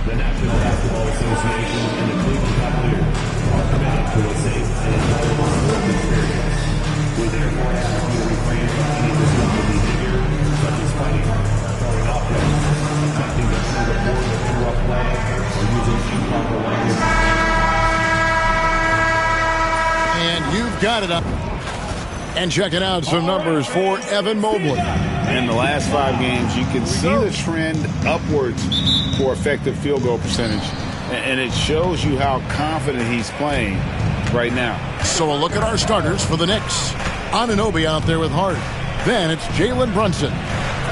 The National Basketball Association and the Cleveland Cavaliers are committed to a safe and enjoyable work experience. We therefore ask you to refrain from any disruptive behavior, such as fighting, throwing objects, attempting to throw the board to interrupt play, or using improper language. And you've got it up. And checking out some numbers for Evan Mobley. In the last 5 games, you can see the trend upwards for effective field goal percentage. And it shows you how confident he's playing right now. So a look at our starters for the Knicks. Anunoby out there with Hart. Then it's Jalen Brunson.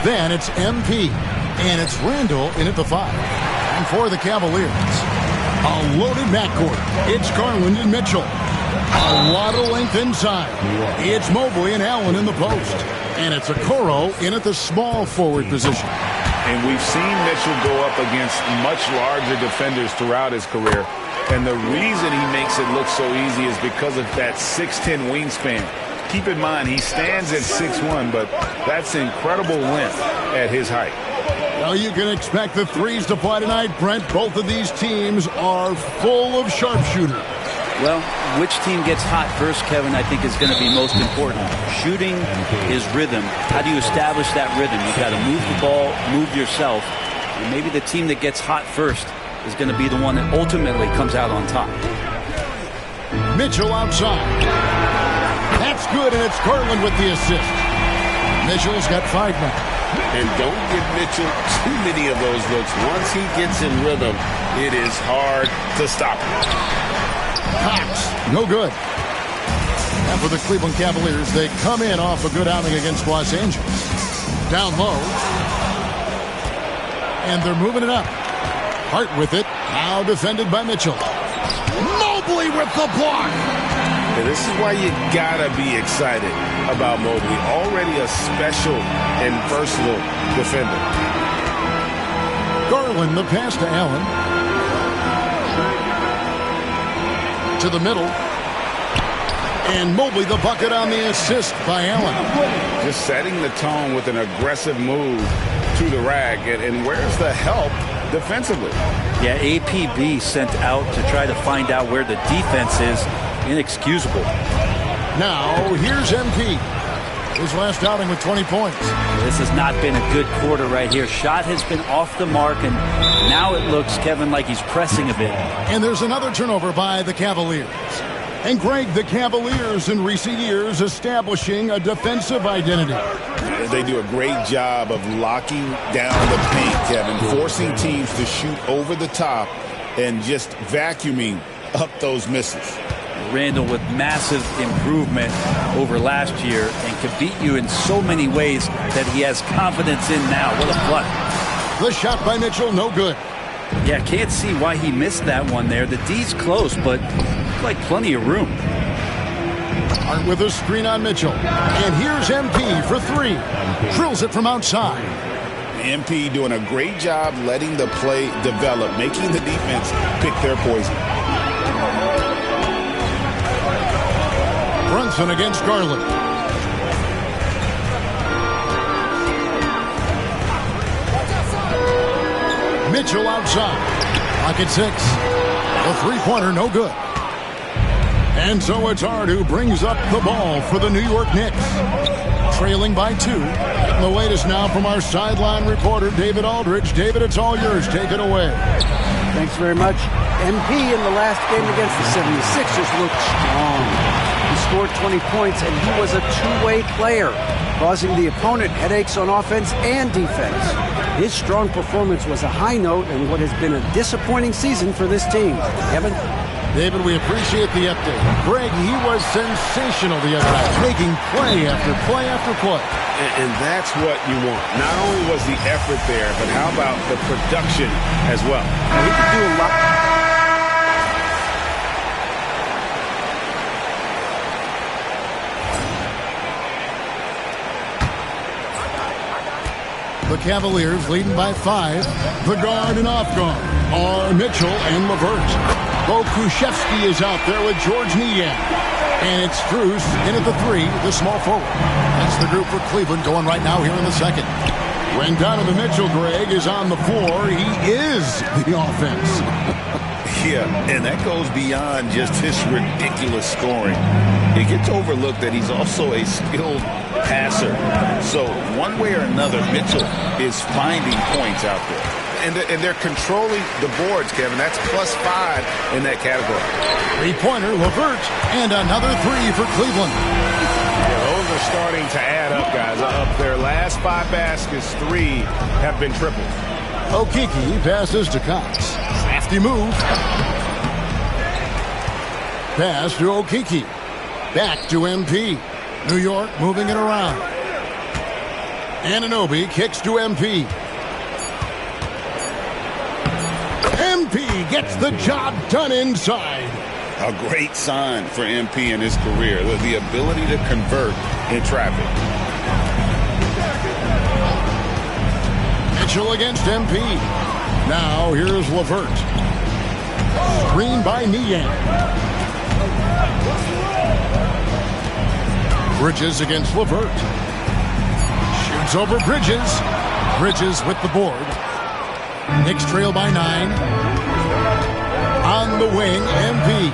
Then it's MP. And it's Randall in at the 5. And for the Cavaliers, a loaded backcourt. It's Garland and Mitchell. A lot of length inside. It's Mobley and Allen in the post. And it's Okoro in at the small forward position. And we've seen Mitchell go up against much larger defenders throughout his career. And the reason he makes it look so easy is because of that 6'10" wingspan. Keep in mind, he stands at 6'1", but that's incredible length at his height. Well, you can expect the threes to fly tonight, Brent. Both of these teams are full of sharpshooters. Well, which team gets hot first, Kevin, I think is going to be most important. Shooting is rhythm. How do you establish that rhythm? You've got to move the ball, move yourself. And maybe the team that gets hot first is going to be the one that ultimately comes out on top. Mitchell outside. That's good, and it's Garland with the assist. Mitchell's got 5 now. And don't give Mitchell too many of those looks. Once he gets in rhythm, it is hard to stop him. Cox, no good. And for the Cleveland Cavaliers, they come in off a good outing against Los Angeles. Down low. And they're moving it up. Hart with it. Now defended by Mitchell. Mobley with the block. And this is why you gotta be excited about Mobley. Already a special and versatile defender. Garland, the pass to Allen. To the middle. And Mobley the bucket on the assist by Allen. Just setting the tone with an aggressive move to the rack. And where's the help defensively? Yeah, APB sent out to try to find out where the defense is. Inexcusable. Now, here's MP. His last outing with 20 points. This has not been a good quarter right here. Shot has been off the mark, and now it looks, Kevin, like he's pressing a bit. And there's another turnover by the Cavaliers. And Greg, the Cavaliers in recent years establishing a defensive identity. They do a great job of locking down the paint, Kevin, forcing teams to shoot over the top and just vacuuming up those misses. Randall with massive improvement over last year and can beat you in so many ways that he has confidence in now. What a play. The shot by Mitchell, no good. Yeah, can't see why he missed that one there. The D's close, but like plenty of room. Hart with a screen on Mitchell. And here's MP for 3. Drills it from outside. MP doing a great job letting the play develop, making the defense pick their poison. Brunson against Garland. Mitchell outside. Pocket 6. The three-pointer, no good. And so it's Hart who brings up the ball for the New York Knicks. Trailing by 2. Getting the latest now from our sideline reporter, David Aldridge. David, it's all yours. Take it away. Thanks very much. MP in the last game against the 76ers looked strong. He scored 20 points, and he was a two-way player, causing the opponent headaches on offense and defense. His strong performance was a high note in what has been a disappointing season for this team. Kevin? David, we appreciate the update. Greg, he was sensational the other night, making play after play after play. And that's what you want. Not only was the effort there, but how about the production as well? He could do a lot. The Cavaliers leading by 5. The guard and off guard are Mitchell and LeVert. Bo Kushevsky is out there with George Niang. And it's Strus in at the 3, the small forward. That's the group for Cleveland going right now here in the second. When Donovan Mitchell, Greg, is on the floor, he is the offense. Yeah, and that goes beyond just his ridiculous scoring. It gets overlooked that he's also a skilled passer. So one way or another, Mitchell is finding points out there. And they're controlling the boards, Kevin. That's +5 in that category. Three-pointer, LeVert, and another 3 for Cleveland. Yeah, those are starting to add up, guys. Up their last 5 baskets, 3 have been tripled. Okeke passes to Cox. Crafty move. Pass to Okeke. Back to MP. New York moving it around. Anunoby kicks to MP. MP gets the job done inside. A great sign for MP in his career, the ability to convert in traffic. Mitchell against MP. Now here's LeVert. Screen by Niang. Bridges against LeVert. Shoots over Bridges. Bridges with the board. Knicks trail by 9. On the wing, MP.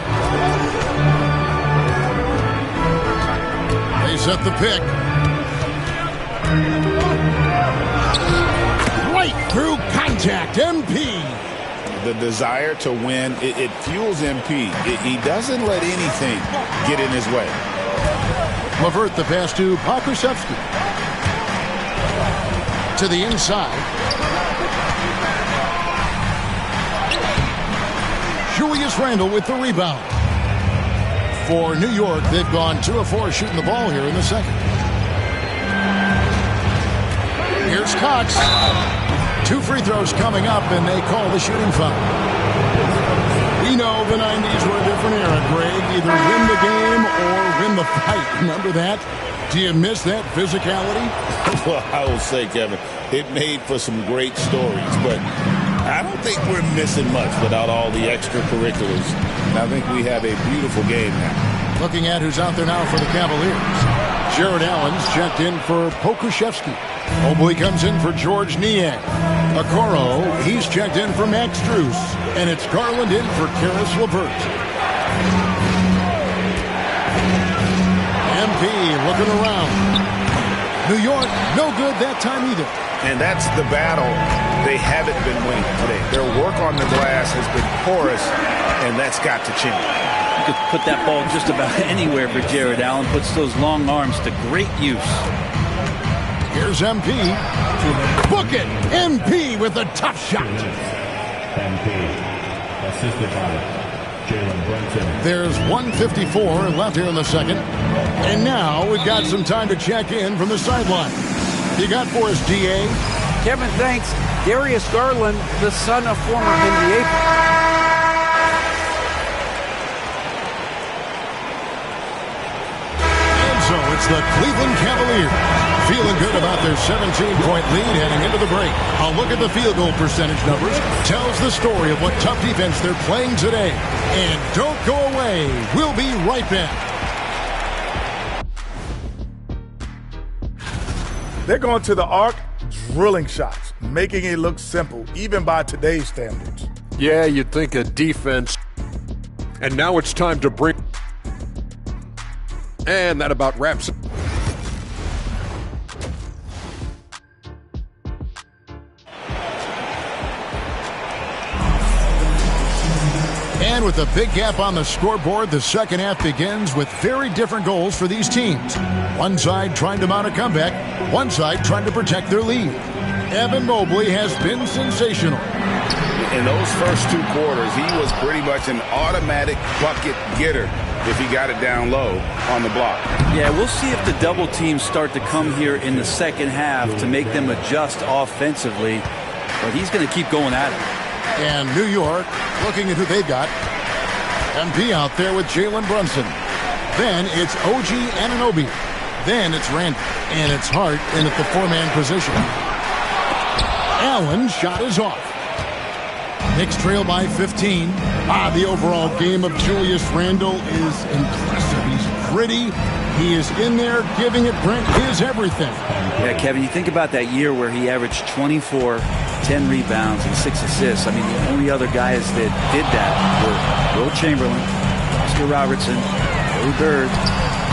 They set the pick. Right through contact, MP. The desire to win, it fuels MP. He doesn't let anything get in his way. LeVert the pass to Pokusevski. To the inside. Julius Randle with the rebound. For New York, they've gone 2 of 4 shooting the ball here in the second. Here's Cox. 2 free throws coming up, and they call the shooting foul. We know the 90s were a different era, Greg. Either win the game or win the fight. Remember that? Do you miss that physicality? Well, I will say, Kevin, it made for some great stories, but I don't think we're missing much without all the extracurriculars. And I think we have a beautiful game now. Looking at who's out there now for the Cavaliers. Jared Allen's checked in for Pokusevski. Mobley comes in for George Niang. Okoro, he's checked in for Max Strus. And it's Garland in for Karis LeVert. MP looking around. New York, no good that time either. And that's the battle they haven't been winning today. Their work on the glass has been porous, and that's got to change. You could put that ball just about anywhere for Jared Allen. Puts those long arms to great use. Here's MP. Book it! MP with a tough shot. MP, assisted by Jalen Brunson. There's 1:54 left here in the second. And now we've got some time to check in from the sideline. You got for us, DA? Kevin, thanks. Darius Garland, the son of former NBA. And so it's the Cleveland Cavaliers feeling good about their 17-point lead heading into the break. A look at the field goal percentage numbers tells the story of what tough defense they're playing today. And don't go away. We'll be right back. They're going to the arc, drilling shots, making it look simple, even by today's standards. Yeah, you'd think a defense. And now it's time to bring. And that about wraps it. And with a big gap on the scoreboard, the second half begins with very different goals for these teams. One side trying to mount a comeback, one side trying to protect their lead. Evan Mobley has been sensational. In those first 2 quarters, he was pretty much an automatic bucket getter if he got it down low on the block. Yeah, we'll see if the double teams start to come here in the second half to make them adjust offensively. But he's going to keep going at it. And New York, looking at who they've got. MP out there with Jalen Brunson. Then it's OG Anunoby. Then it's Randle. And it's Hart in at the 4-man position. Allen's shot is off. Knicks trail by 15. The overall game of Julius Randle is impressive. He's gritty. He is in there giving it, Brent, his everything. Yeah, Kevin, you think about that year where he averaged 24, 10 rebounds, and 6 assists. I mean, the only other guys that did that were Will Chamberlain, Oscar Robertson, Larry Bird,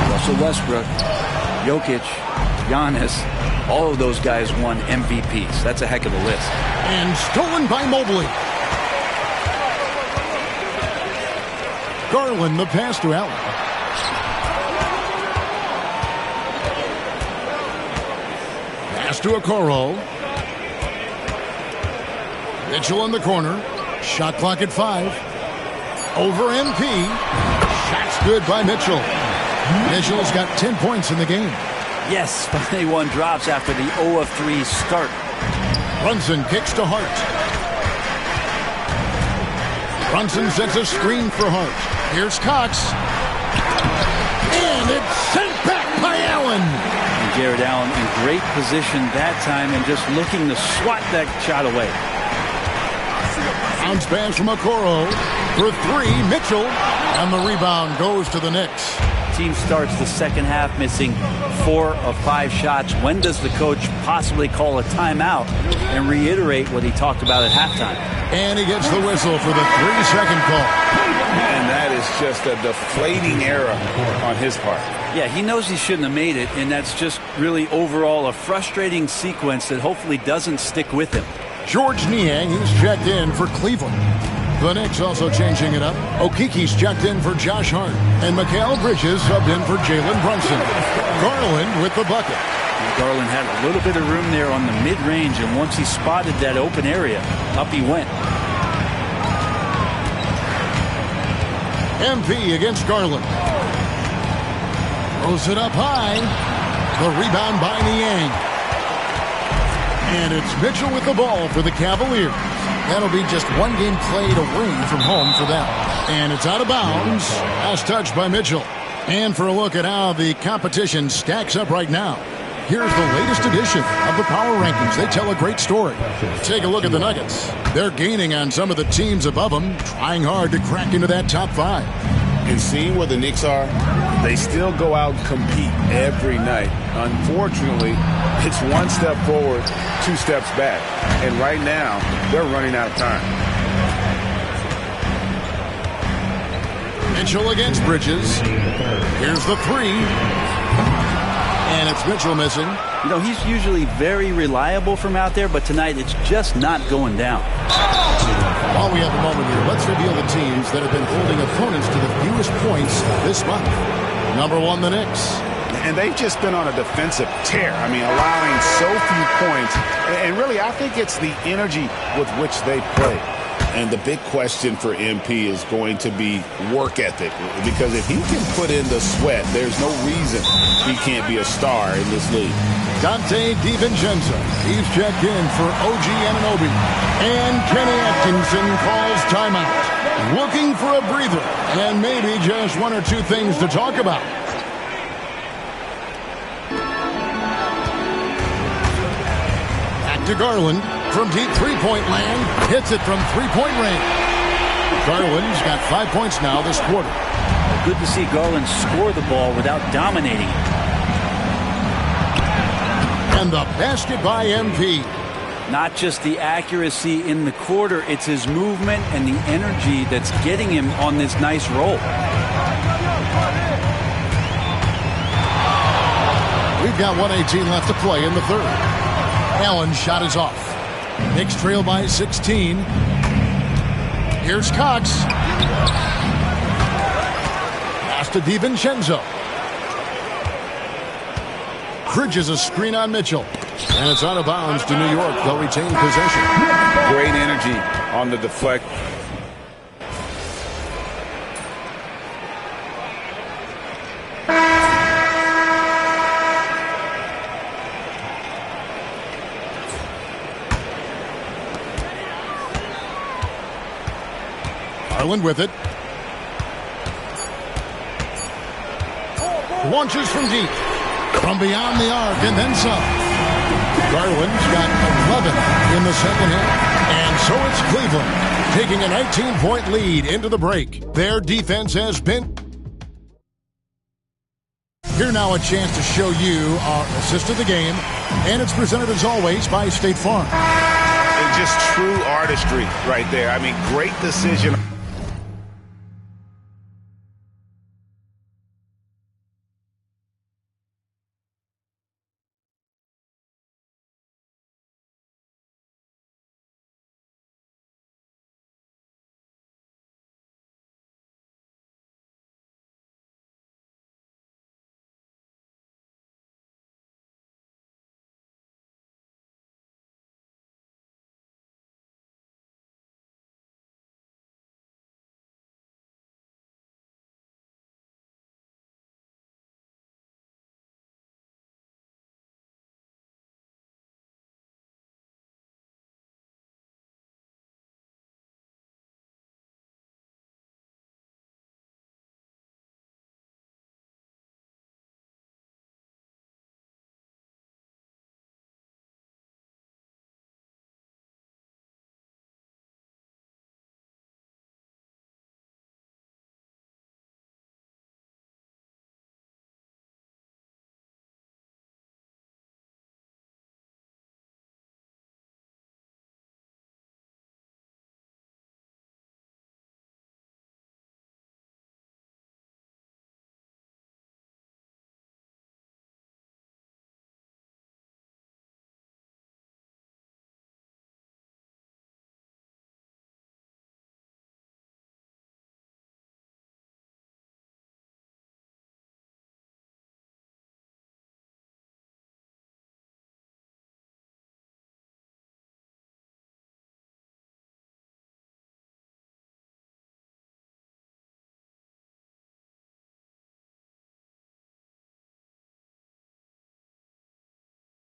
Russell Westbrook, Jokic, Giannis. All of those guys won MVPs. That's a heck of a list. And stolen by Mobley. Garland, the pass to Allen. Pass to Okoro. Mitchell in the corner. Shot clock at 5. Over MP. Shots good by Mitchell. Mitchell's got 10 points in the game. Yes, finally one drops after the 0 of 3 start. Brunson kicks to Hart. Brunson sets a screen for Hart. Here's Cox. And it's sent back by Allen. And Jared Allen in great position that time and just looking to swat that shot away. Bounce pass from Okoro. For 3, Mitchell. And the rebound goes to the Knicks. Team starts the second half missing 4 of 5 shots. When does the coach possibly call a timeout and reiterate what he talked about at halftime? And he gets the whistle for the 3-second call. And that is just a deflating error on his part. Yeah, he knows he shouldn't have made it, and that's just really overall a frustrating sequence that hopefully doesn't stick with him. George Niang, he's checked in for Cleveland. The Knicks also changing it up. Okiki's checked in for Josh Hart. And Mikal Bridges subbed in for Jalen Brunson. Garland with the bucket. And Garland had a little bit of room there on the mid-range, and once he spotted that open area, up he went. MP against Garland. Throws it up high. The rebound by Niang. And it's Mitchell with the ball for the Cavaliers. That'll be just one game played away from home for them. And it's out of bounds. Last touch by Mitchell. And for a look at how the competition stacks up right now, here's the latest edition of the Power Rankings. They tell a great story. Take a look at the Nuggets. They're gaining on some of the teams above them, trying hard to crack into that top 5. And seeing where the Knicks are, they still go out and compete every night. Unfortunately, it's 1 step forward, 2 steps back. And right now, they're running out of time. Mitchell against Bridges. Here's the 3. And it's Mitchell missing. You know, he's usually very reliable from out there, but tonight it's just not going down. While we have a moment here, let's reveal the teams that have been holding opponents to the fewest points this month. Number 1, the Knicks. And they've just been on a defensive tear. I mean, allowing so few points. And really, I think it's the energy with which they play. And the big question for MP is going to be work ethic. Because if he can put in the sweat, there's no reason he can't be a star in this league. Dante DiVincenzo. He's checked in for OG Anunoby. And Kenny Atkinson calls timeout. Looking for a breather. And maybe just 1 or 2 things to talk about. Back to Garland. From deep three-point land, hits it from three-point range. Garland's got 5 points now this quarter. Good to see Garland score the ball without dominating it. And the basket by MP. Not just the accuracy in the quarter, it's his movement and the energy that's getting him on this nice roll. We've got 1:18 left to play in the third. Allen's shot is off. Knicks trail by 16. Here's Cox. Pass to DiVincenzo. Bridges a screen on Mitchell. And it's out of bounds to New York. They'll retain possession. Great energy on the deflect. Garland with it. Launches from deep. From beyond the arc and then some. Garland's got 11 in the second half. And so it's Cleveland taking a 19-point lead into the break. Their defense has been Here now a chance to show you our assist of the game, and it's presented as always by State Farm. And just true artistry right there. I mean, great decision.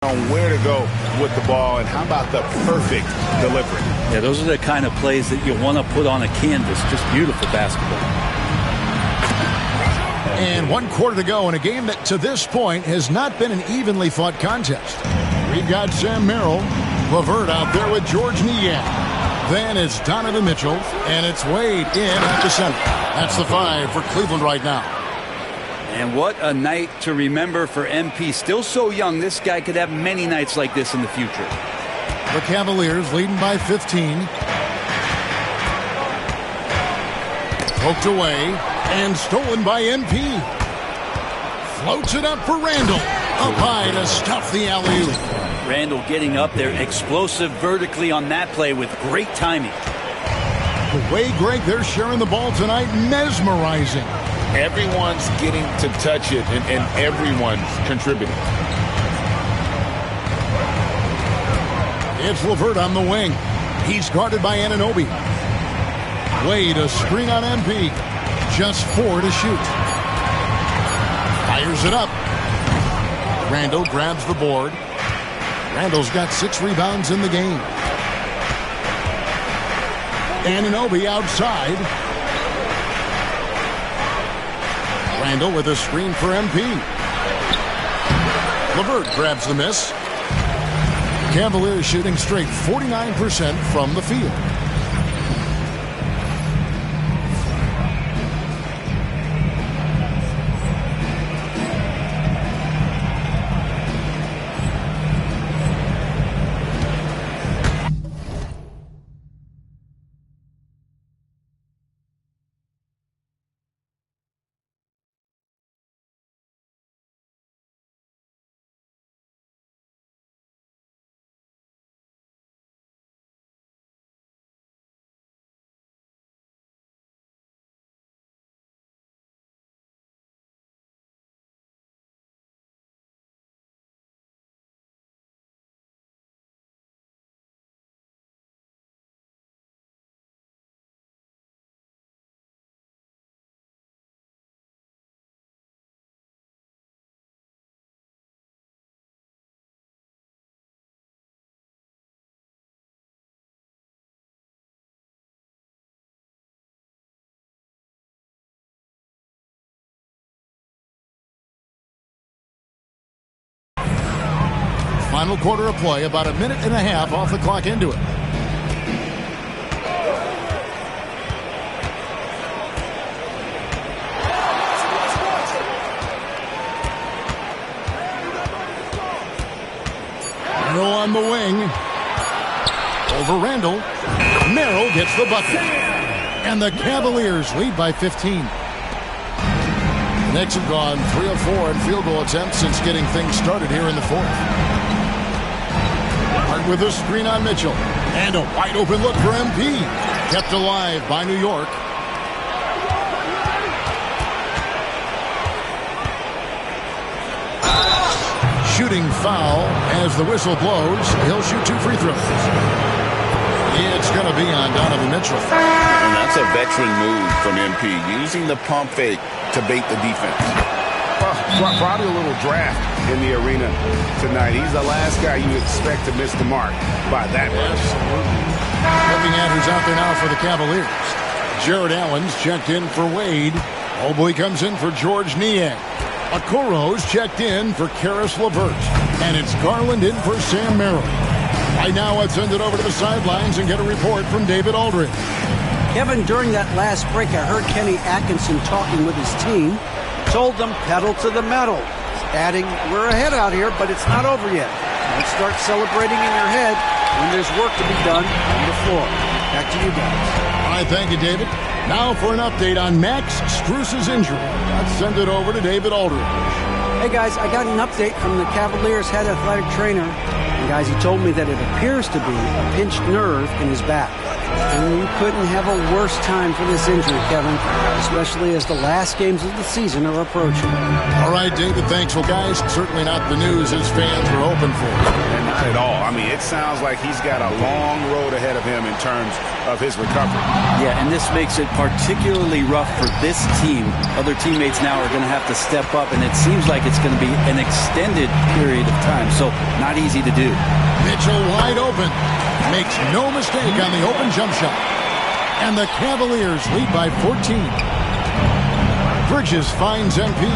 On where to go with the ball, and how about the perfect delivery? Yeah, those are the kind of plays that you want to put on a canvas. Just beautiful basketball. And 1 quarter to go in a game that to this point has not been an evenly fought contest. We've got Sam Merrill, LeVert out there with George Niang. Then it's Donovan Mitchell, and it's Wade in at the center. That's the 5 for Cleveland right now. And what a night to remember for MP. Still so young, this guy could have many nights like this in the future. The Cavaliers leading by 15. Poked away and stolen by MP. Floats it up for Randall. Up high to stuff the alley-oop. Randall getting up there, explosive vertically on that play with great timing. The way, Greg, they're sharing the ball tonight, mesmerizing. Everyone's getting to touch it, and everyone's contributing. It's LeVert on the wing. He's guarded by Anunoby. Wade, a screen on MP. Just 4 to shoot. Fires it up. Randall grabs the board. Randall's got 6 rebounds in the game. Anunoby outside. Randall with a screen for MP. LeVert grabs the miss. Cavaliers shooting straight 49% from the field. Final quarter of play, about a minute and a half off the clock into it. From the wing. Over Randall. Merrill gets the bucket. And the Cavaliers lead by 15. The Knicks have gone 3 of 4 in field goal attempts since getting things started here in the fourth. Hart with a screen on Mitchell. And a wide open look for MP. Kept alive by New York. Shooting foul as the whistle blows. He'll shoot 2 free throws. It's going to be on Donovan Mitchell. And that's a veteran move from MP, using the pump fake to bait the defense. Probably a little draft in the arena tonight. He's the last guy you expect to miss the mark by that much. Looking at who's out there now for the Cavaliers. Jared Allen's checked in for Wade. Mobley comes in for George Niang. Okoro's checked in for Karis LeVert. And it's Garland in for Sam Merrill. Right now, let's send it over to the sidelines and get a report from David Aldridge. Kevin, during that last break, I heard Kenny Atkinson talking with his team. Told them pedal to the metal. Adding, we're ahead out here, but it's not over yet. Don't start celebrating in your head when there's work to be done on the floor. Back to you guys. All right, thank you, David. Now for an update on Max Strus's injury. Let's send it over to David Aldridge. Hey, guys, I got an update from the Cavaliers head athletic trainer. And, guys, he told me that it appears to be a pinched nerve in his back. And you couldn't have a worse time for this injury, Kevin, especially as the last games of the season are approaching. All right, David, thanks. Well, guys, certainly not the news his fans were hoping for. And not at all. I mean, it sounds like he's got a long road ahead of him in terms of his recovery. Yeah, and this makes it particularly rough for this team. Other teammates now are going to have to step up, and it seems like it's going to be an extended period of time, so not easy to do. Mitchell wide open. Makes no mistake on the open jump shot. And the Cavaliers lead by 14. Bridges finds MP.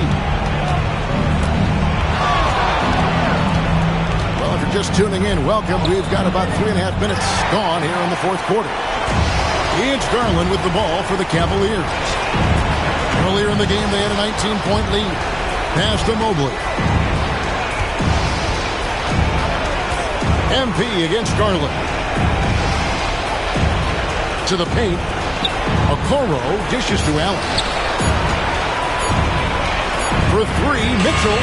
Well, if you're just tuning in, welcome. We've got about 3.5 minutes gone here in the fourth quarter. It's Garland with the ball for the Cavaliers. Earlier in the game, they had a 19-point lead. Pass to Mobley. MP against Garland. To the paint. Okoro dishes to Allen. For 3, Mitchell.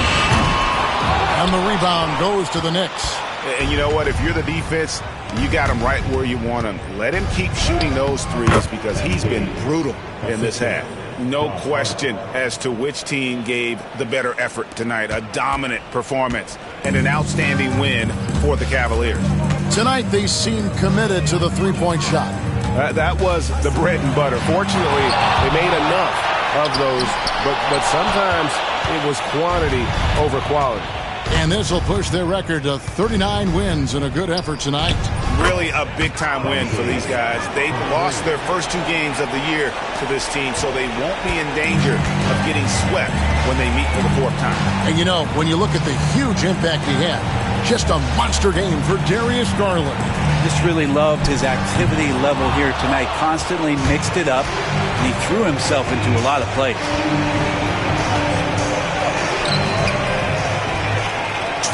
And the rebound goes to the Knicks. And you know what? If you're the defense, you got him right where you want him. Let him keep shooting those threes because he's been brutal in this half. No question as to which team gave the better effort tonight. A dominant performance and an outstanding win for the Cavaliers. Tonight, they seem committed to the three-point shot. That was the bread and butter. Fortunately, they made enough of those, but sometimes it was quantity over quality. And this will push their record to 39 wins in a good effort tonight. Really a big-time win for these guys. They lost their first 2 games of the year to this team, so they won't be in danger of getting swept when they meet for the 4th time. And you know, when you look at the huge impact he had, just a monster game for Darius Garland. Just really loved his activity level here tonight. Constantly mixed it up, and he threw himself into a lot of plays.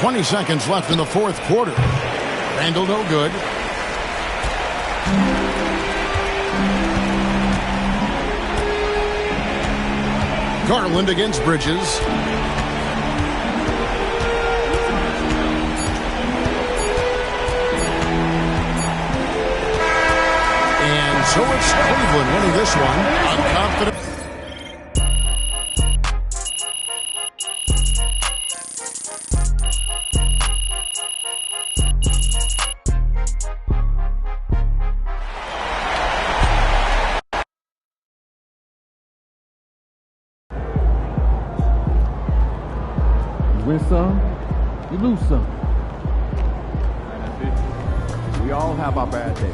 20 seconds left in the fourth quarter. Randall no good. Garland against Bridges. And so it's Cleveland winning this one. I'm confident. Win some, you lose some. We all have our bad days.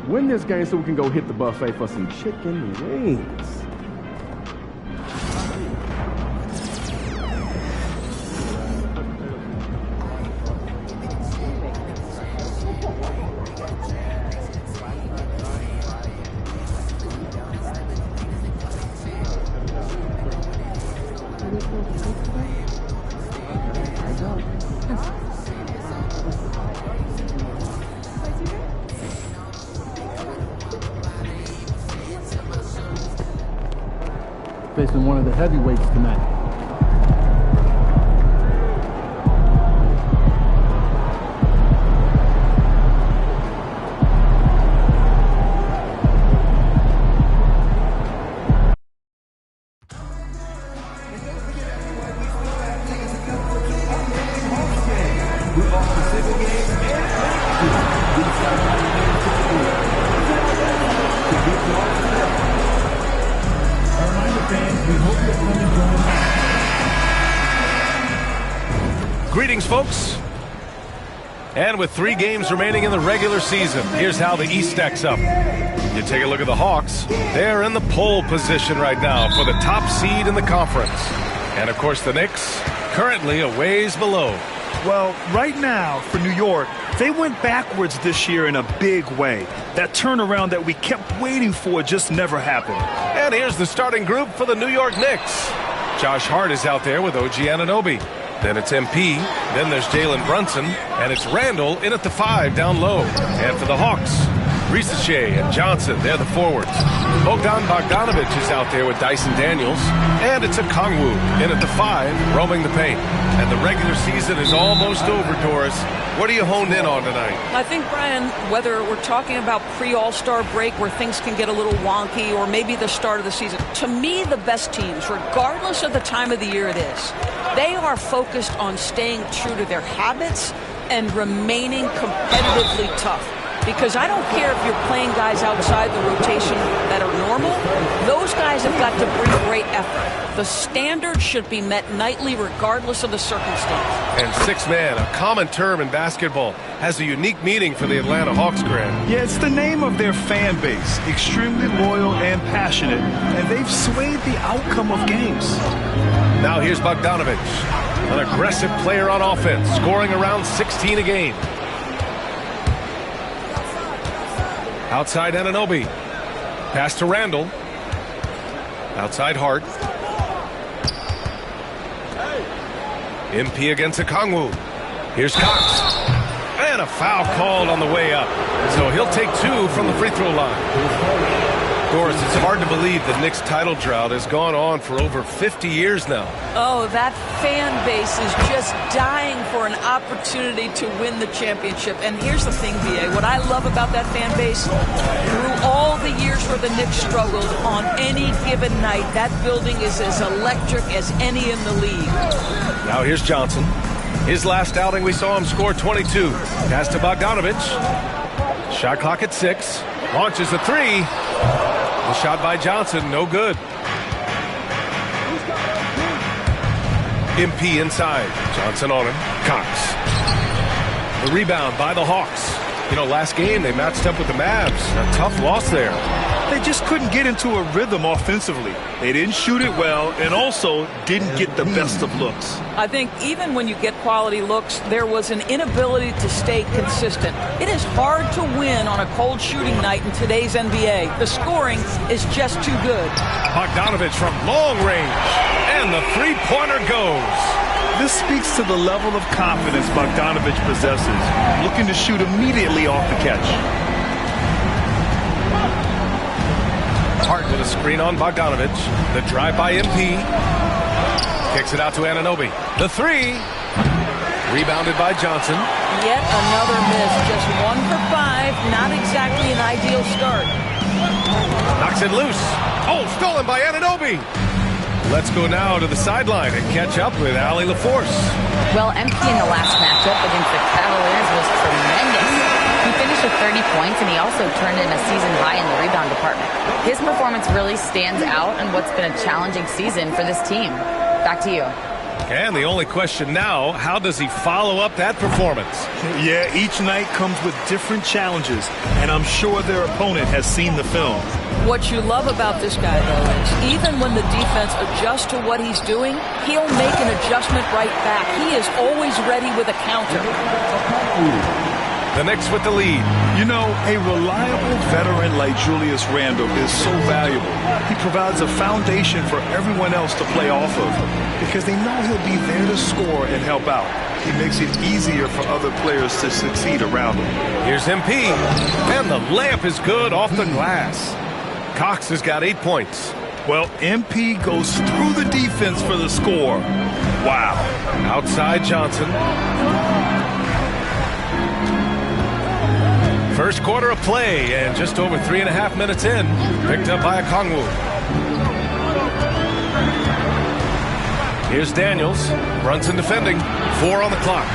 Win this game so we can go hit the buffet for some chicken wings. Facing one of the heavyweights tonight. Greetings, folks. And with 3 games remaining in the regular season, here's how the East stacks up. You take a look at the Hawks. They're in the pole position right now for the top seed in the conference. And, of course, the Knicks currently a ways below. Well, right now for New York, they went backwards this year in a big way. That turnaround that we kept waiting for just never happened. And here's the starting group for the New York Knicks. Josh Hart is out there with OG Anunoby. Then it's MP, then there's Jalen Brunson, and it's Randall in at the 5 down low. And for the Hawks, Risache and Johnson, they're the forwards. Bogdan Bogdanovic is out there with Dyson Daniels, and it's Okongwu in at the 5, roaming the paint. And the regular season is almost over, Doris. What are you honed in on tonight? I think, Brian, whether we're talking about pre-All-Star break where things can get a little wonky or maybe the start of the season, to me, the best teams, regardless of the time of the year it is, they are focused on staying true to their habits and remaining competitively tough. Because I don't care if you're playing guys outside the rotation that are normal. Those guys have got to bring great effort. The standard should be met nightly regardless of the circumstance. And 6-man, a common term in basketball, has a unique meaning for the Atlanta Hawks, Grant. Yeah, it's the name of their fan base. Extremely loyal and passionate. And they've swayed the outcome of games. Now here's Bogdanovic, an aggressive player on offense, scoring around 16 a game. Outside Anunoby. Pass to Randall. Outside Hart. MP against Okongwu. Here's Cox. And a foul called on the way up. So he'll take 2 from the free throw line. Doris, it's hard to believe the Knicks title drought has gone on for over 50 years now. Oh, that fan base is just dying for an opportunity to win the championship. And here's the thing, B.A., what I love about that fan base, through all the years where the Knicks struggled, on any given night, that building is as electric as any in the league. Now here's Johnson. His last outing, we saw him score 22. Pass to Bogdanovic. Shot clock at 6. Launches a 3. The shot by Johnson, no good. MP inside. Johnson on him. Cox. The rebound by the Hawks. You know, last game they matched up with the Mavs. A tough loss there. They just couldn't get into a rhythm offensively. They didn't shoot it well and also didn't get the best of looks. I think even when you get quality looks, there was an inability to stay consistent. It is hard to win on a cold shooting night in today's NBA. The scoring is just too good. Bogdanovic from long range, and the three-pointer goes. This speaks to the level of confidence Bogdanovic possesses, looking to shoot immediately off the catch. Hart with a screen on Bogdanovic. The drive by MP. Kicks it out to Anunoby. The 3. Rebounded by Johnson. Yet another miss. Just 1 for 5. Not exactly an ideal start. Knocks it loose. Oh, stolen by Anunoby. Let's go now to the sideline and catch up with Allie LaForce. Well, MP in the last matchup against the Cavaliers was tremendous. He finished with 30 points, and he also turned in a season high in the rebound department. His performance really stands out in what's been a challenging season for this team. Back to you. And the only question now, how does he follow up that performance? Yeah, each night comes with different challenges, and I'm sure their opponent has seen the film. What you love about this guy, though, is even when the defense adjusts to what he's doing, he'll make an adjustment right back. He is always ready with a counter. The Knicks with the lead. You know, a reliable veteran like Julius Randle is so valuable. He provides a foundation for everyone else to play off of because they know he'll be there to score and help out. He makes it easier for other players to succeed around him. Here's MP, and the layup is good off the glass. Cox has got 8 points. Well, MP goes through the defense for the score. Wow. Outside Johnson. First quarter of play, and just over 3.5 minutes in. Picked up by Okongwu. Here's Daniels. Brunson defending. 4 on the clock.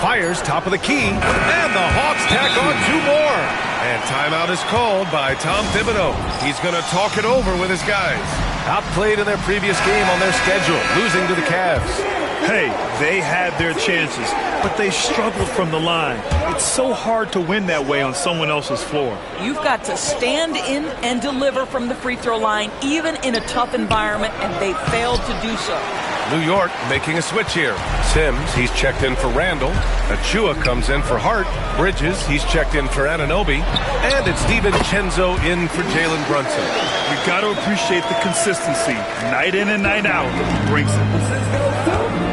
Fires top of the key. And the Hawks tack on 2 more. And timeout is called by Tom Thibodeau. He's going to talk it over with his guys. Outplayed in their previous game on their schedule, losing to the Cavs. Hey, they had their chances, but they struggled from the line. It's so hard to win that way on someone else's floor. You've got to stand in and deliver from the free throw line, even in a tough environment, and they failed to do so. New York making a switch here. Sims, he's checked in for Randall. Achua comes in for Hart. Bridges, he's checked in for Anunoby. And it's DiVincenzo in for Jalen Brunson. You got to appreciate the consistency. Night in and night out, he brings it.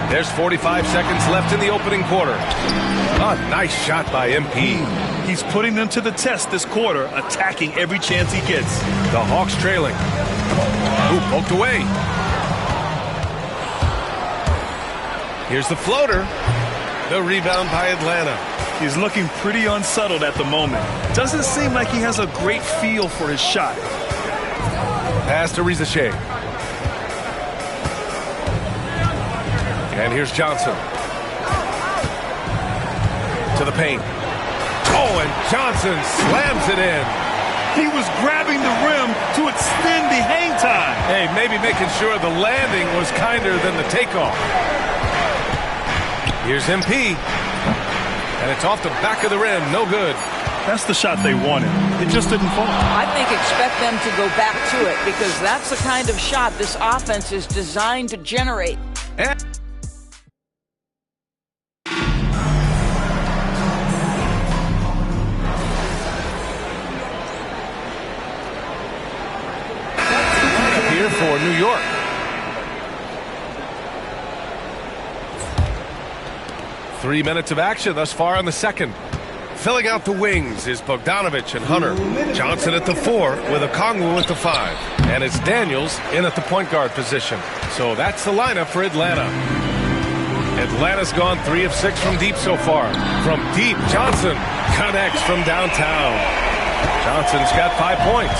There's 45 seconds left in the opening quarter. A nice shot by MP. He's putting them to the test this quarter, attacking every chance he gets. The Hawks trailing. Ooh, poked away. Here's the floater. The rebound by Atlanta. He's looking pretty unsettled at the moment. Doesn't seem like he has a great feel for his shot. Pass to Rizachet. And here's Johnson. To the paint. Oh, and Johnson slams it in. He was grabbing the rim to extend the hang time. Hey, maybe making sure the landing was kinder than the takeoff. Here's MP. And it's off the back of the rim. No good. That's the shot they wanted. It just didn't fall. I think expect them to go back to it because that's the kind of shot this offense is designed to generate. Here for New York. Three minutes of action thus far in the second. Filling out the wings is Bogdanovich and Hunter. Johnson at the 4 with Okongwu at the 5. And it's Daniels in at the point guard position. So that's the lineup for Atlanta. Atlanta's gone 3 of 6 from deep so far. From deep, Johnson connects from downtown. Johnson's got 5 points.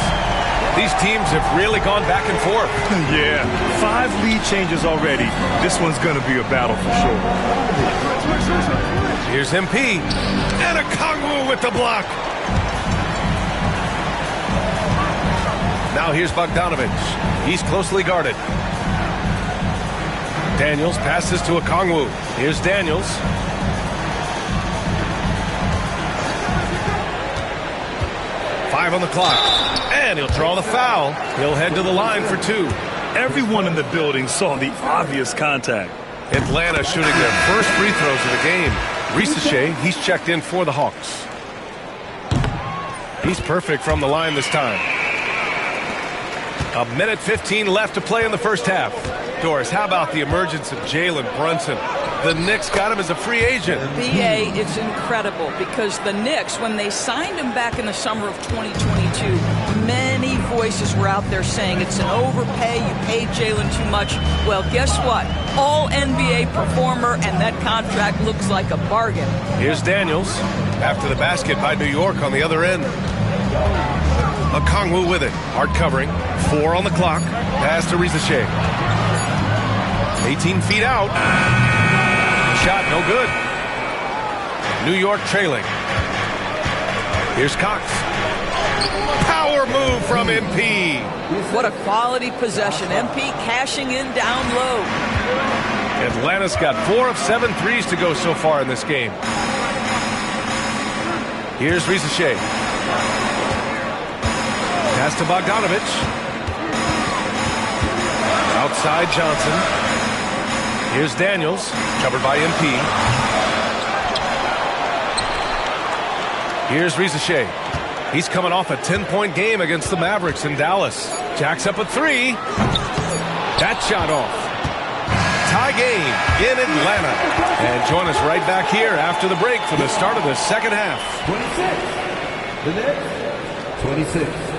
These teams have really gone back and forth. Yeah, 5 lead changes already. This one's going to be a battle for sure. Here's MP. And Okongwu with the block. Now here's Bogdanovich. He's closely guarded. Daniels passes to Okongwu. Here's Daniels. Five on the clock. And he'll draw the foul. He'll head to the line for 2. Everyone in the building saw the obvious contact. Atlanta shooting their first free throws of the game. Rizachet, he's checked in for the Hawks. He's perfect from the line this time. 1:15 left to play in the first half. Doris, how about the emergence of Jalen Brunson? The Knicks got him as a free agent. BA, it's incredible because the Knicks, when they signed him back in the summer of 2022, many voices were out there saying it's an overpay, you paid Jalen too much. Well, guess what? All NBA performer, and that contract looks like a bargain. Here's Daniels after the basket by New York on the other end. Okongwu with it. Hard covering. 4 on the clock. Pass to Rizachet. 18 feet out. Shot no good. New York trailing. Here's Cox. Power move from MP. What a quality possession. MP cashing in down low. Atlanta's got 4 of 7 threes to go so far in this game. Here's Rizachet. Pass to Bogdanovich. Outside Johnson. Here's Daniels, covered by MP. Here's Rizachet. He's coming off a 10-point game against the Mavericks in Dallas. Jacks up a 3. That shot off. Tie game in Atlanta. And join us right back here after the break for the start of the second half. 26. The Knicks, 26.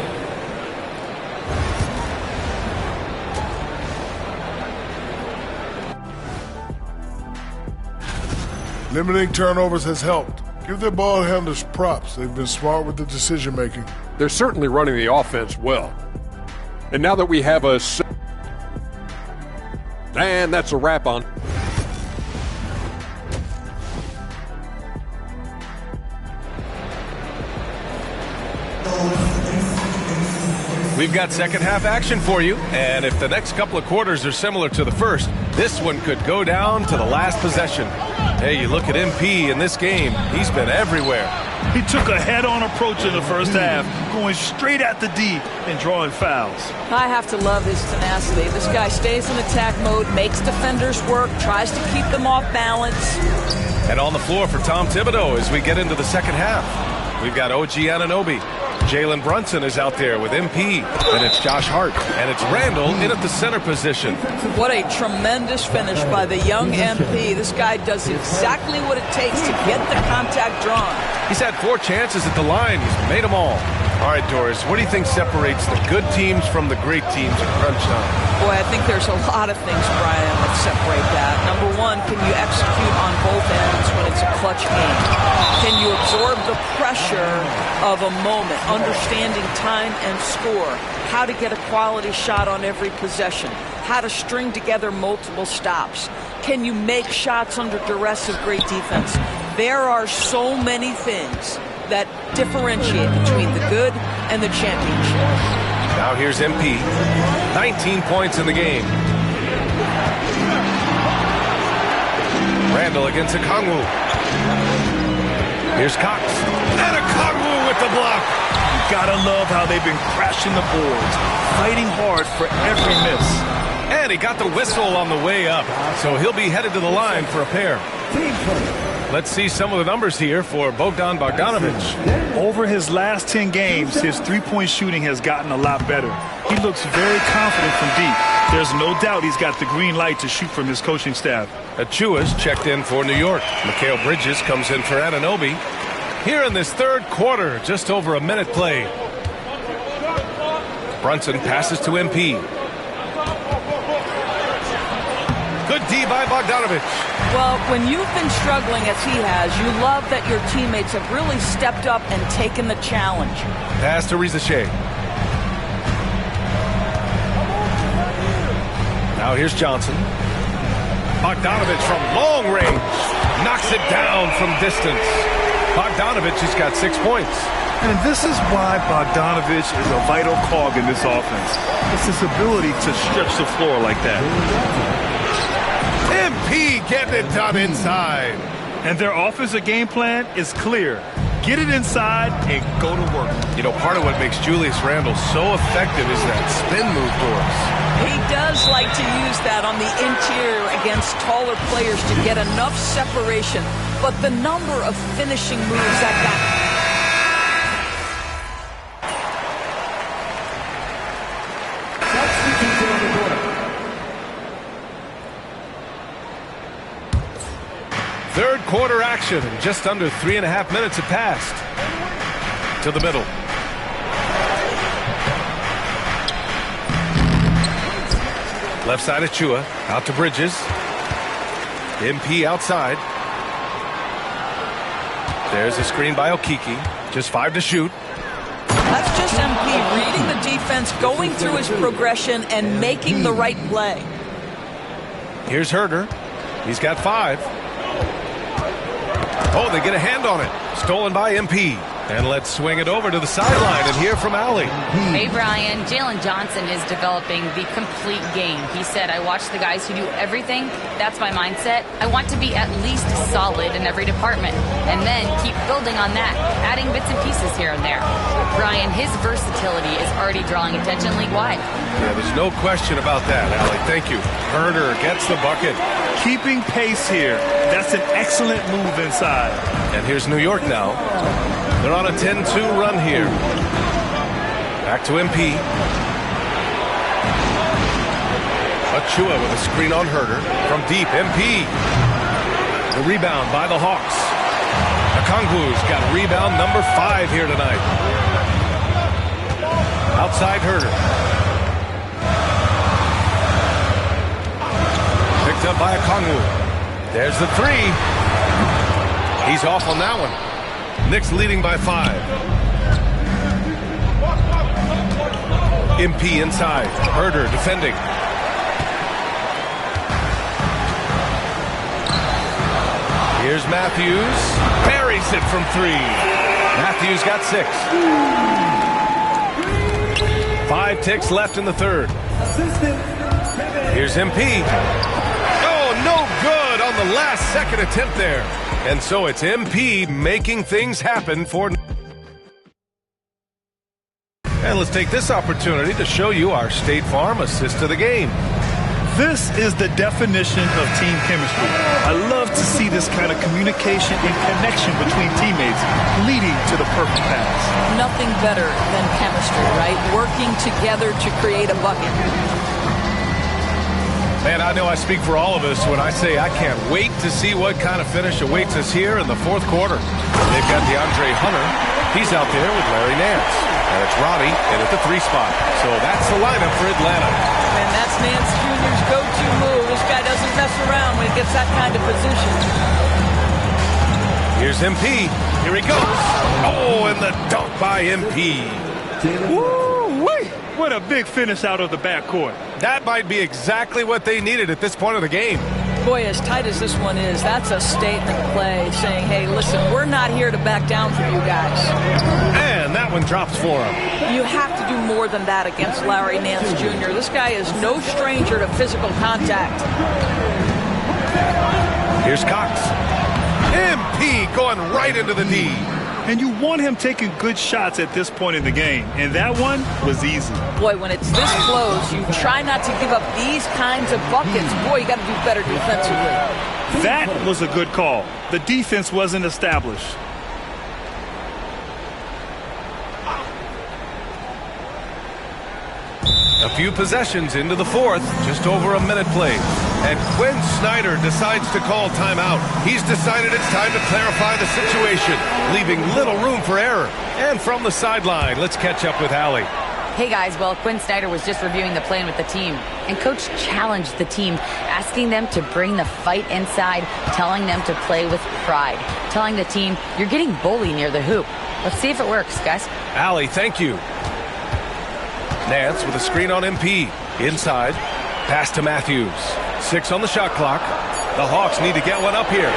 Limiting turnovers has helped. Give their ball handlers props. They've been smart with the decision making. They're certainly running the offense well. And now that we have a... And that's a wrap on... We've got second half action for you, and if the next couple of quarters are similar to the first, this one could go down to the last possession. Hey, you look at MP in this game, he's been everywhere. He took a head-on approach in the first half, going straight at the D and drawing fouls. I have to love his tenacity. This guy stays in attack mode, makes defenders work, tries to keep them off balance. And on the floor for Tom Thibodeau as we get into the second half, we've got OG Anunoby. Jalen Brunson is out there with MP, and it's Josh Hart, and it's Randall in at the center position. What a tremendous finish by the young MP. This guy does exactly what it takes to get the contact drawn. He's had 4 chances at the line. He's made them all. All right, Doris, what do you think separates the good teams from the great teams at crunch time? Boy, I think there's a lot of things, Brian, that separate that. Number one, can you execute on both ends when it's a clutch game? Can you absorb the pressure of a moment, understanding time and score, how to get a quality shot on every possession, how to string together multiple stops? Can you make shots under duress of great defense? There are so many things that differentiate between the good and the championship. Now here's MP. 19 points in the game. Randall against Okongwu. Here's Cox. And Okongwu with the block. You gotta love how they've been crashing the boards, fighting hard for every miss. And he got the whistle on the way up, so he'll be headed to the line for a pair. Let's see some of the numbers here for Bogdan Bogdanovich. Over his last 10 games, his three-point shooting has gotten a lot better. He looks very confident from deep. There's no doubt he's got the green light to shoot from his coaching staff. Achua's checked in for New York. Mikal Bridges comes in for Anunoby. Here in this third quarter, just over a minute played. Brunson passes to MP. Good D by Bogdanovich. Well, when you've been struggling as he has, you love that your teammates have really stepped up and taken the challenge. Pass to Rizachet. Now here's Johnson. Bogdanovich from long range. Knocks it down from distance. Bogdanovich has got 6 points. And this is why Bogdanovich is a vital cog in this offense. It's his ability to stretch the floor like that. MP getting it done inside. And their offensive game plan is clear. Get it inside and go to work. You know, part of what makes Julius Randle so effective is that spin move for us. He does like to use that on the interior against taller players to get enough separation. But the number of finishing moves that guy... Third quarter action. Just under 3.5 minutes have passed. To the middle. Left side Achua. Out to Bridges. MP outside. There's a screen by Okiki. Just 5 to shoot. That's just MP reading the defense, going through his progression, and making the right play. Here's Herter. He's got 5. Oh, they get a hand on it. Stolen by MP. And let's swing it over to the sideline and hear from Allie. Hey, Brian. Jalen Johnson is developing the complete game. He said, I watch the guys who do everything. That's my mindset. I want to be at least solid in every department and then keep building on that, adding bits and pieces here and there. Brian, his versatility is already drawing attention league-wide. Yeah, there's no question about that, Allie. Thank you. Herder gets the bucket. Keeping pace here. That's an excellent move inside. And here's New York now. They're on a 10-2 run here. Back to MP. Achua with a screen on Herder. From deep, MP. The rebound by the Hawks. Okongwu's got rebound number 5 here tonight. Outside Herder. Picked up by Okongwu. There's the 3. He's off on that one. Knicks leading by 5. MP inside. Herder defending. Here's Matthews. Buries it from 3. Matthews got 6. 5 ticks left in the third. Here's MP. Oh, no good on the last second attempt there. And so it's MP making things happen for... And let's take this opportunity to show you our State Farm assist to the game. This is the definition of team chemistry. I love to see this kind of communication and connection between teammates leading to the perfect pass. Nothing better than chemistry, right? Working together to create a bucket. Man, I know I speak for all of us when I say I can't wait to see what kind of finish awaits us here in the fourth quarter. They've got DeAndre Hunter. He's out there with Larry Nance. And it's Roddy in at the 3 spot. So that's the lineup for Atlanta. And that's Nance Jr.'s go-to move. This guy doesn't mess around when he gets that kind of position. Here's MP. Here he goes. Oh, and the dunk by MP. Woo-wee! What a big finish out of the backcourt. That might be exactly what they needed at this point of the game. Boy, as tight as this one is, that's a statement play saying, hey, listen, we're not here to back down for you guys. And that one drops for him. You have to do more than that against Larry Nance Jr. This guy is no stranger to physical contact. Here's Cox. MP going right into the D. And you want him taking good shots at this point in the game. And that one was easy. Boy, when it's this close, you try not to give up these kinds of buckets. Boy, you got to do better defensively. That was a good call. The defense wasn't established. A few possessions into the fourth, just over a minute played. And Quinn Snyder decides to call timeout. He's decided it's time to clarify the situation, leaving little room for error. And from the sideline, let's catch up with Allie. Hey guys, well, Quinn Snyder was just reviewing the plan with the team, and Coach challenged the team, asking them to bring the fight inside, telling them to play with pride, telling the team, you're getting bullied near the hoop. Let's see if it works, guys. Allie, thank you. Nance with a screen on MP. Inside. Pass to Matthews. 6 on the shot clock. The Hawks need to get one up here.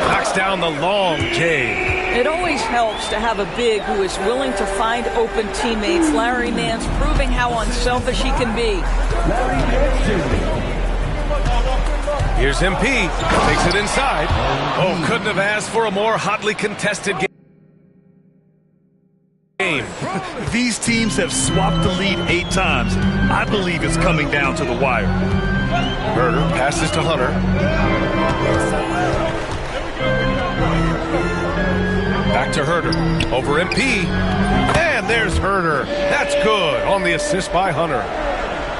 Knocks down the long J. It always helps to have a big who is willing to find open teammates. Larry Nance proving how unselfish he can be. Here's MP. Takes it inside. Oh, couldn't have asked for a more hotly contested game. These teams have swapped the lead 8 times. I believe it's coming down to the wire. Herder passes to Hunter. Back to Herder. Over MP. And there's Herder. That's good on the assist by Hunter.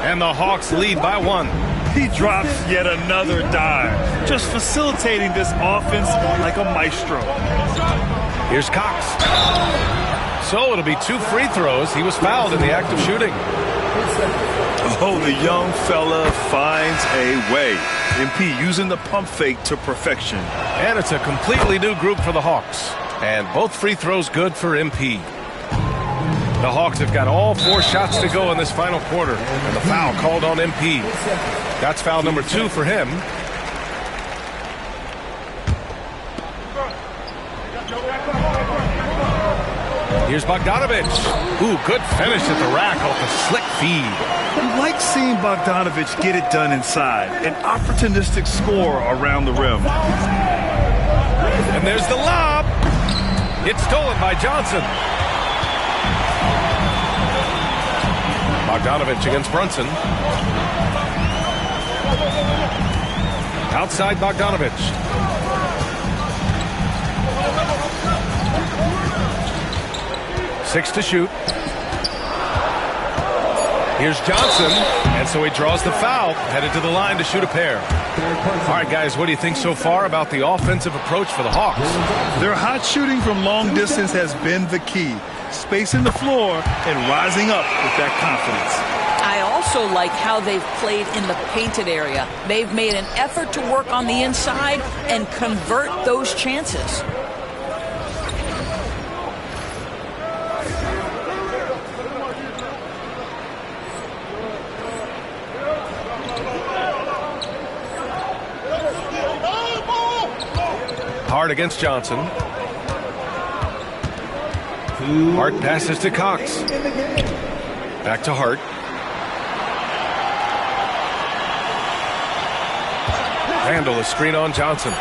And the Hawks lead by 1. He drops yet another dime. Just facilitating this offense like a maestro. Here's Cox. So it'll be 2 free throws. He was fouled in the act of shooting. Oh, the young fella finds a way. MP using the pump fake to perfection. And it's a completely new group for the Hawks. And both free throws good for MP. The Hawks have got all 4 shots to go in this final quarter. And the foul called on MP. That's foul number 2 for him. Here's Bogdanovich. Ooh, good finish at the rack off a slick feed. You like seeing Bogdanovich get it done inside. An opportunistic score around the rim. And there's the lob. It's stolen by Johnson. Bogdanovich against Brunson. Outside Bogdanovich. 6 to shoot. Here's Johnson, and so he draws the foul, headed to the line to shoot a pair. All right, guys, what do you think so far about the offensive approach for the Hawks? Their hot shooting from long distance has been the key. Spacing the floor and rising up with that confidence. I also like how they've played in the painted area. They've made an effort to work on the inside and convert those chances. Hart against Johnson. Hart passes to Cox. Back to Hart. Randall, a screen on Johnson.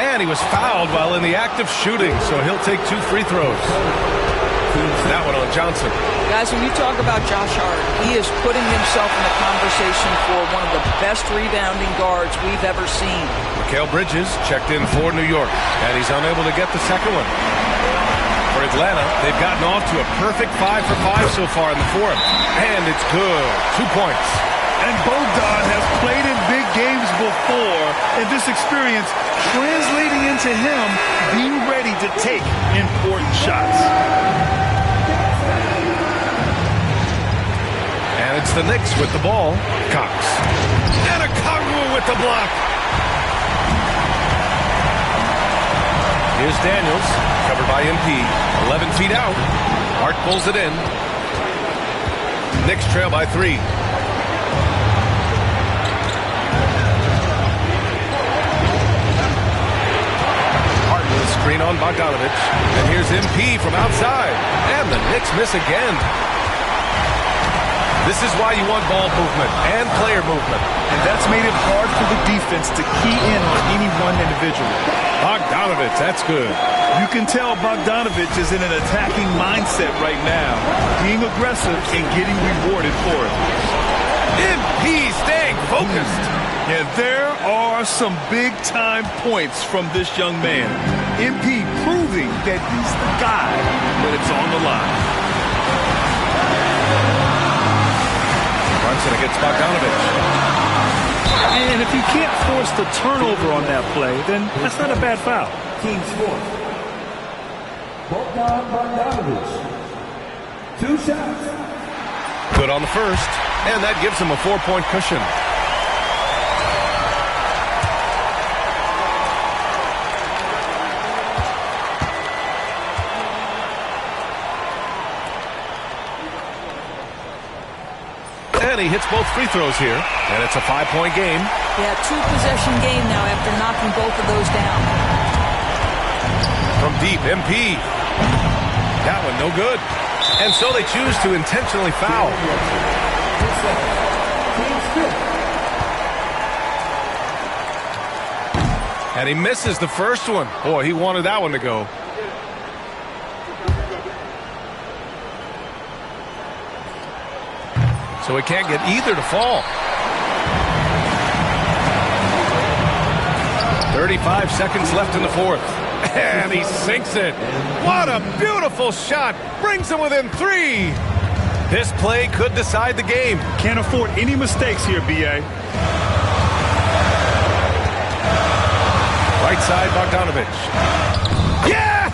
And he was fouled while in the act of shooting, so he'll take 2 free throws. That one on Johnson. Guys, when you talk about Josh Hart, he is putting himself in the conversation for one of the best rebounding guards we've ever seen. Mikal Bridges checked in for New York, and he's unable to get the second one. For Atlanta, they've gotten off to a perfect 5 for 5 so far in the fourth. And it's good. 2 points. And Bogdan has played in big games before, and this experience translating into him being ready to take important shots. And it's the Knicks with the ball. Cox. And a Kongwu with the block. Here's Daniels, covered by MP. 11 feet out. Hart pulls it in. Knicks trail by 3. Hart with a screen on Bogdanovich. And here's MP from outside. And the Knicks miss again. This is why you want ball movement and player movement. And that's made it hard for the defense to key in on any one individual. Bogdanovich, that's good. You can tell Bogdanovich is in an attacking mindset right now, being aggressive and getting rewarded for it. MP staying focused. And there are some big-time points from this young man. MP proving that he's the guy when it's on the line. Brunson against Bogdanovich. And if you can't force the turnover on that play, then that's not a bad foul. Team score. Bogdanovich. 2 shots. Good on the first, and that gives him a 4-point cushion. And he hits both free throws here, and it's a 5-point game. Yeah, 2-possession game now after knocking both of those down. From deep, MP. That one no good. And so they choose to intentionally foul. And he misses the first one. Boy, he wanted that one to go. So he can't get either to fall. 35 seconds left in the fourth. And he sinks it. What a beautiful shot. Brings him within 3. This play could decide the game. Can't afford any mistakes here, B.A. Right side, Bogdanovich. Yes!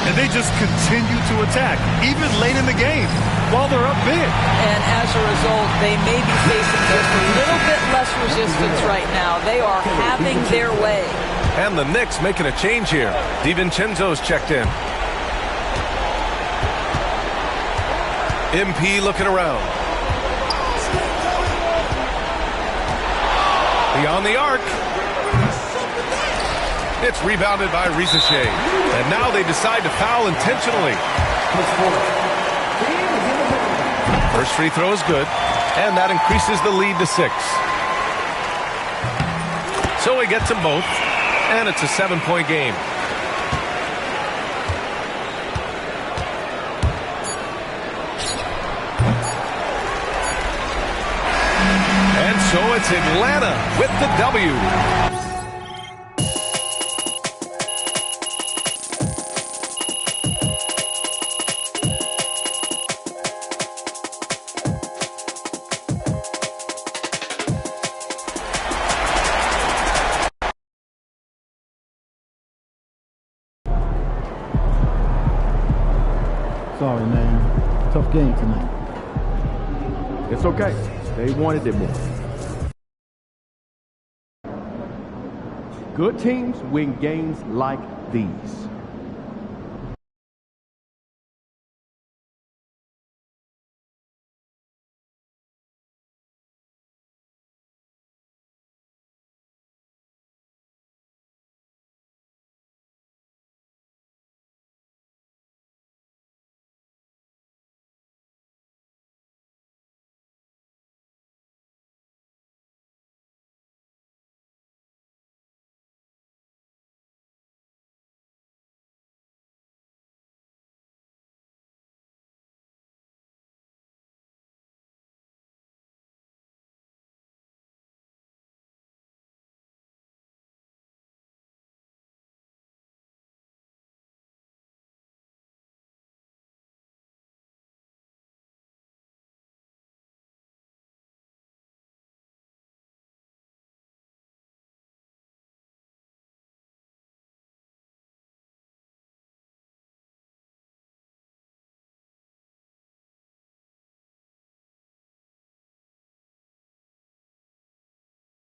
And they just continue to attack, even late in the game, while they're up big. And as a result, they may be facing just a little bit less resistance right now. They are having their way. And the Knicks making a change here. DiVincenzo's checked in. MP looking around. Beyond the arc. It's rebounded by Ricochet. And now they decide to foul intentionally. First free throw is good, and that increases the lead to 6. So he gets them both, and it's a 7-point game. And so it's Atlanta with the W. Sorry, man. Tough game tonight. It's okay. They wanted it more. Good teams win games like these.